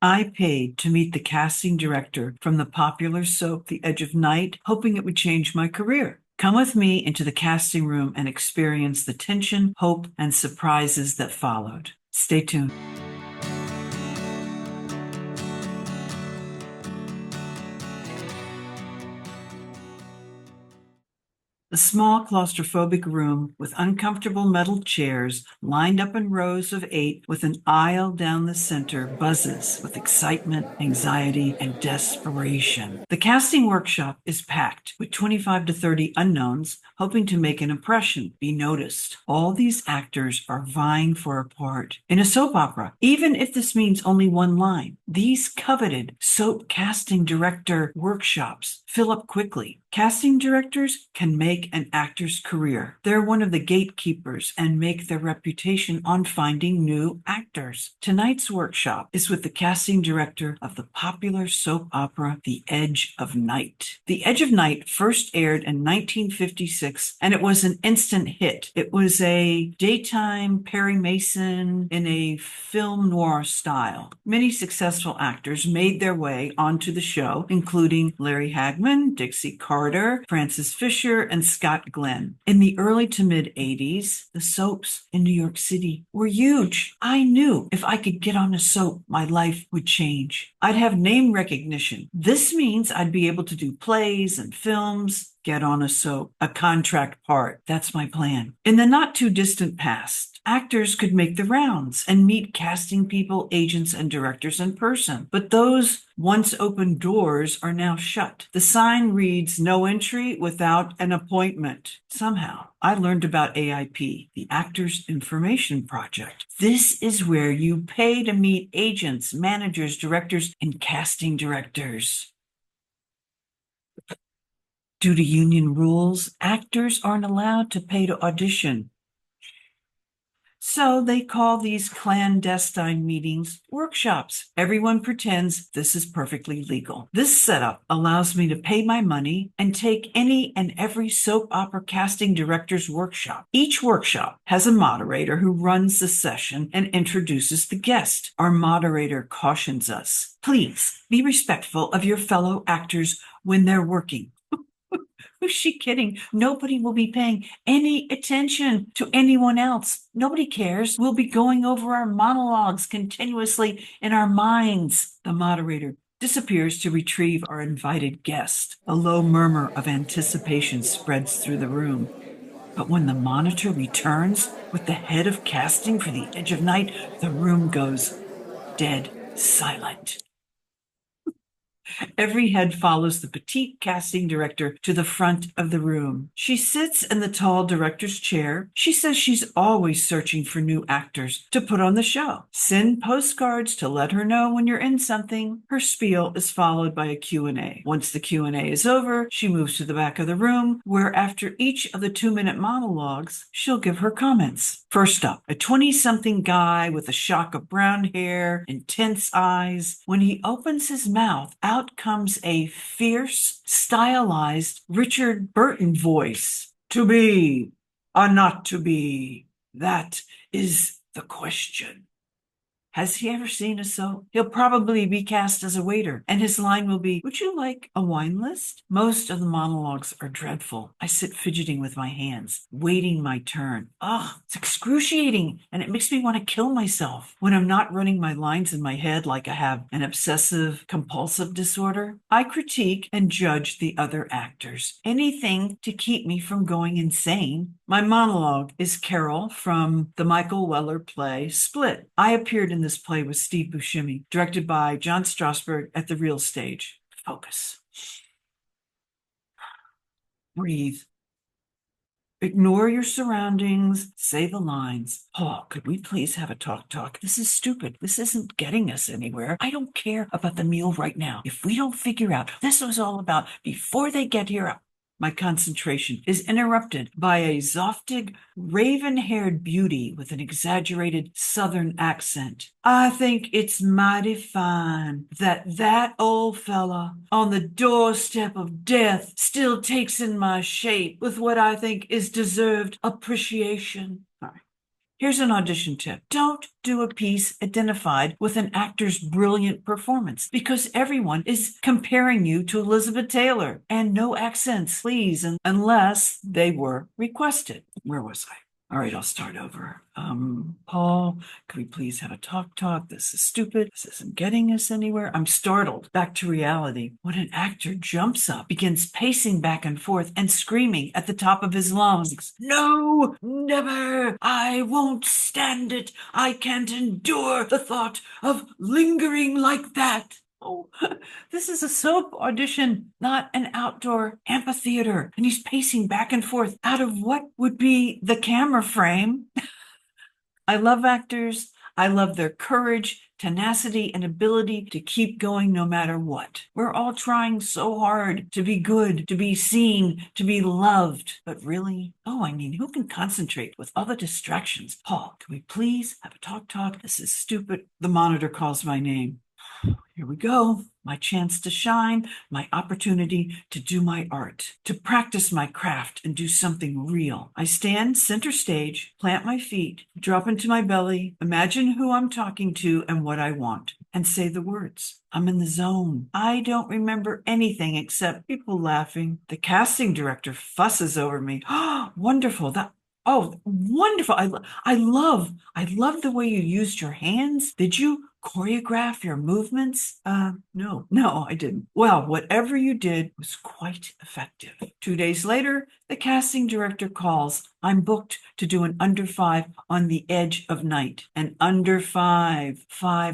I paid to meet the casting director from the popular soap The Edge of Night, hoping it would change my career. Come with me into the casting room and experience the tension, hope, and surprises that followed. Stay tuned. A small claustrophobic room with uncomfortable metal chairs lined up in rows of 8 with an aisle down the center buzzes with excitement, anxiety, and desperation. The casting workshop is packed with 25 to 30 unknowns hoping to make an impression, be noticed. All these actors are vying for a part in a soap opera, even if this means only one line. These coveted soap casting director workshops fill up quickly. Casting directors can make an actor's career. They're one of the gatekeepers and make their reputation on finding new actors. Tonight's workshop is with the casting director of the popular soap opera The Edge of Night. The Edge of Night first aired in 1956, and it was an instant hit. It was a daytime Perry Mason in a film noir style. Many successful actors made their way onto the show, including Larry Hagman, Dixie Carter, Francis Fisher, and Scott Glenn. In the early to mid-'80s, the soaps in New York City were huge. I knew if I could get on a soap, my life would change. I'd have name recognition. This means I'd be able to do plays and films, get on a soap, a contract part. That's my plan. In the not too distant past, actors could make the rounds and meet casting people, agents, and directors in person. But those once open doors are now shut. The sign reads, "No entry without an appointment." Somehow, I learned about AIP, the Actors Information Project. This is where you pay to meet agents, managers, directors, and casting directors. Due to union rules, actors aren't allowed to pay to audition. So they call these clandestine meetings workshops. Everyone pretends this is perfectly legal. This setup allows me to pay my money and take any and every soap opera casting director's workshop. Each workshop has a moderator who runs the session and introduces the guest. Our moderator cautions us, please be respectful of your fellow actors when they're working. Who's she kidding? Nobody will be paying any attention to anyone else. Nobody cares. We'll be going over our monologues continuously in our minds. The moderator disappears to retrieve our invited guest. A low murmur of anticipation spreads through the room. But when the monitor returns with the head of casting for The Edge of Night, the room goes dead silent. Every head follows the petite casting director to the front of the room. She sits in the tall director's chair. She says she's always searching for new actors to put on the show. Send postcards to let her know when you're in something. Her spiel is followed by a Q&A. Once the Q&A is over, she moves to the back of the room, where after each of the 2-minute monologues, she'll give her comments. First up, a 20-something guy with a shock of brown hair, intense eyes. When he opens his mouth, out comes a fierce, stylized Richard Burton voice. To be or not to be, that is the question. Has he ever seen a soap? He'll probably be cast as a waiter, and his line will be, "Would you like a wine list?" Most of the monologues are dreadful. I sit fidgeting with my hands, waiting my turn. It's excruciating, and it makes me want to kill myself. When I'm not running my lines in my head like I have an obsessive compulsive disorder, I critique and judge the other actors. Anything to keep me from going insane. My monologue is Carol from the Michael Weller play Split. I appeared in this play with Steve Buscemi, directed by John Strasberg at the Real Stage. Focus. Breathe. Ignore your surroundings. Say the lines. "Oh, could we please have a talk? This is stupid. This isn't getting us anywhere. I don't care about the meal right now. If we don't figure out this was all about before they get here." My concentration is interrupted by a zoftig, raven-haired beauty with an exaggerated southern accent. "I think it's mighty fine that old fella on the doorstep of death still takes in my shape with what I think is deserved appreciation." Here's an audition tip. Don't do a piece identified with an actor's brilliant performance because everyone is comparing you to Elizabeth Taylor. And no accents, please, unless they were requested. Where was I? All right, I'll start over. Paul, could we please have a talk? This is stupid. This isn't getting us anywhere. I'm startled. Back to reality. When an actor jumps up, begins pacing back and forth, and screaming at the top of his lungs, "No, never! I won't stand it! I can't endure the thought of lingering like that!" Oh, this is a soap audition, not an outdoor amphitheater. And he's pacing back and forth out of what would be the camera frame. I love actors. I love their courage, tenacity, and ability to keep going no matter what. We're all trying so hard to be good, to be seen, to be loved. But really, who can concentrate with all the distractions? Paul, can we please have a talk? This is stupid. The monitor calls my name. Here we go. My chance to shine, my opportunity to do my art, to practice my craft and do something real. I stand center stage, plant my feet, drop into my belly, imagine who I'm talking to and what I want, and say the words. I'm in the zone. I don't remember anything except people laughing. The casting director fusses over me. Oh, wonderful. Oh, wonderful. I love the way you used your hands. Did you choreograph your movements? No, I didn't. Well, whatever you did was quite effective. 2 days later, the casting director calls. I'm booked to do an under 5 on the edge of night. An under 5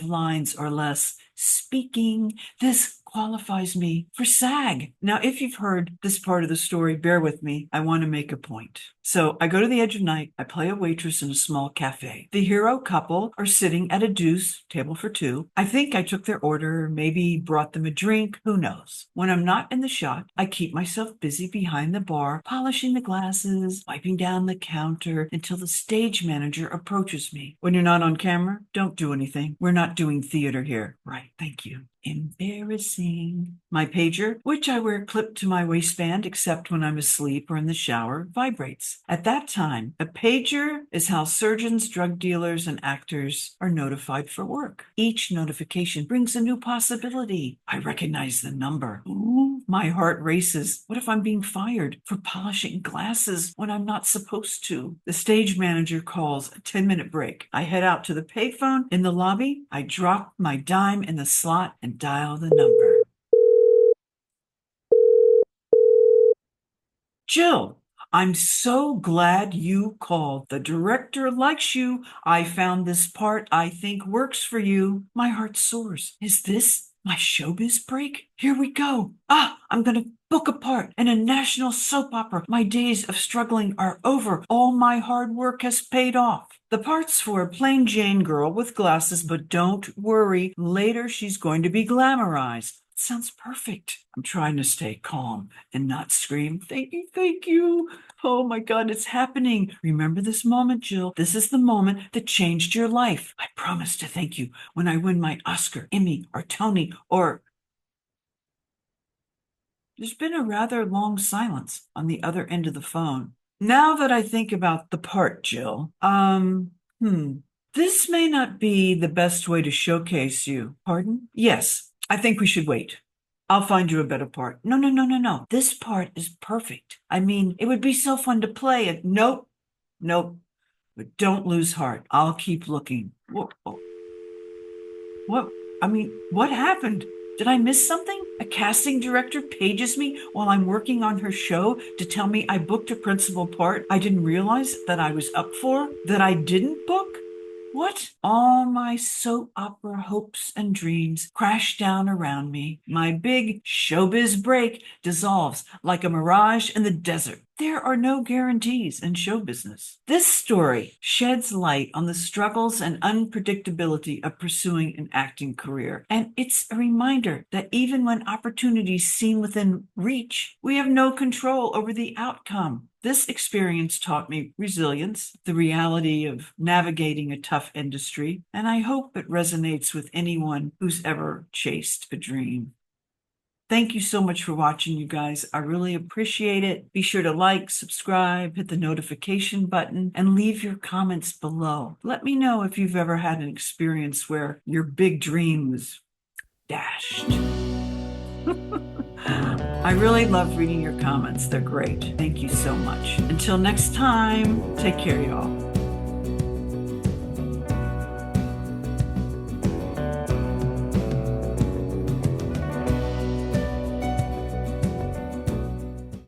lines or less. Speaking, this qualifies me for SAG. Now, if you've heard this part of the story, bear with me. I want to make a point. So I go to the edge of night. I play a waitress in a small cafe. The hero couple are sitting at a deuce, table for two. I think I took their order, maybe brought them a drink, who knows. When I'm not in the shot, I keep myself busy behind the bar, polishing the glasses, wiping down the counter until the stage manager approaches me. When you're not on camera, don't do anything. We're not doing theater here. Right, thank you. Embarrassing. My pager, which I wear clipped to my waistband except when I'm asleep or in the shower, vibrates. At that time, a pager is how surgeons, drug dealers, and actors are notified for work. Each notification brings a new possibility. I recognize the number. Ooh, my heart races. What if I'm being fired for polishing glasses when I'm not supposed to? The stage manager calls a 10-minute break. I head out to the payphone in the lobby. I drop my dime in the slot and dial the number. Jill, I'm so glad you called. The director likes you. I found this part I think works for you. My heart soars. Is this my showbiz break? Here we go. I'm going to book a part in a national soap opera. My days of struggling are over. All my hard work has paid off. The part's for a plain Jane girl with glasses, but don't worry. Later, she's going to be glamorized. Sounds perfect. I'm trying to stay calm and not scream, "Thank you, thank you." Oh my God, it's happening. Remember this moment, Jill. This is the moment that changed your life. I promise to thank you when I win my Oscar, Emmy, or Tony, or... There's been a rather long silence on the other end of the phone. Now that I think about the part, Jill, this may not be the best way to showcase you. Pardon? Yes, I think we should wait. I'll find you a better part. No. This part is perfect. I mean, it would be so fun to play it. Nope. But don't lose heart. I'll keep looking. What? What happened? Did I miss something? A casting director pages me while I'm working on her show to tell me I booked a principal part I didn't realize that I was up for, that I didn't book? What? All my soap opera hopes and dreams crash down around me. My big showbiz break dissolves like a mirage in the desert. There are no guarantees in show business. This story sheds light on the struggles and unpredictability of pursuing an acting career. And it's a reminder that even when opportunities seem within reach, we have no control over the outcome. This experience taught me resilience, the reality of navigating a tough industry, and I hope it resonates with anyone who's ever chased a dream. Thank you so much for watching, you guys. I really appreciate it. Be sure to like, subscribe, hit the notification button, and leave your comments below. Let me know if you've ever had an experience where your big dream was dashed. I really love reading your comments. They're great. Thank you so much. Until next time, take care, y'all.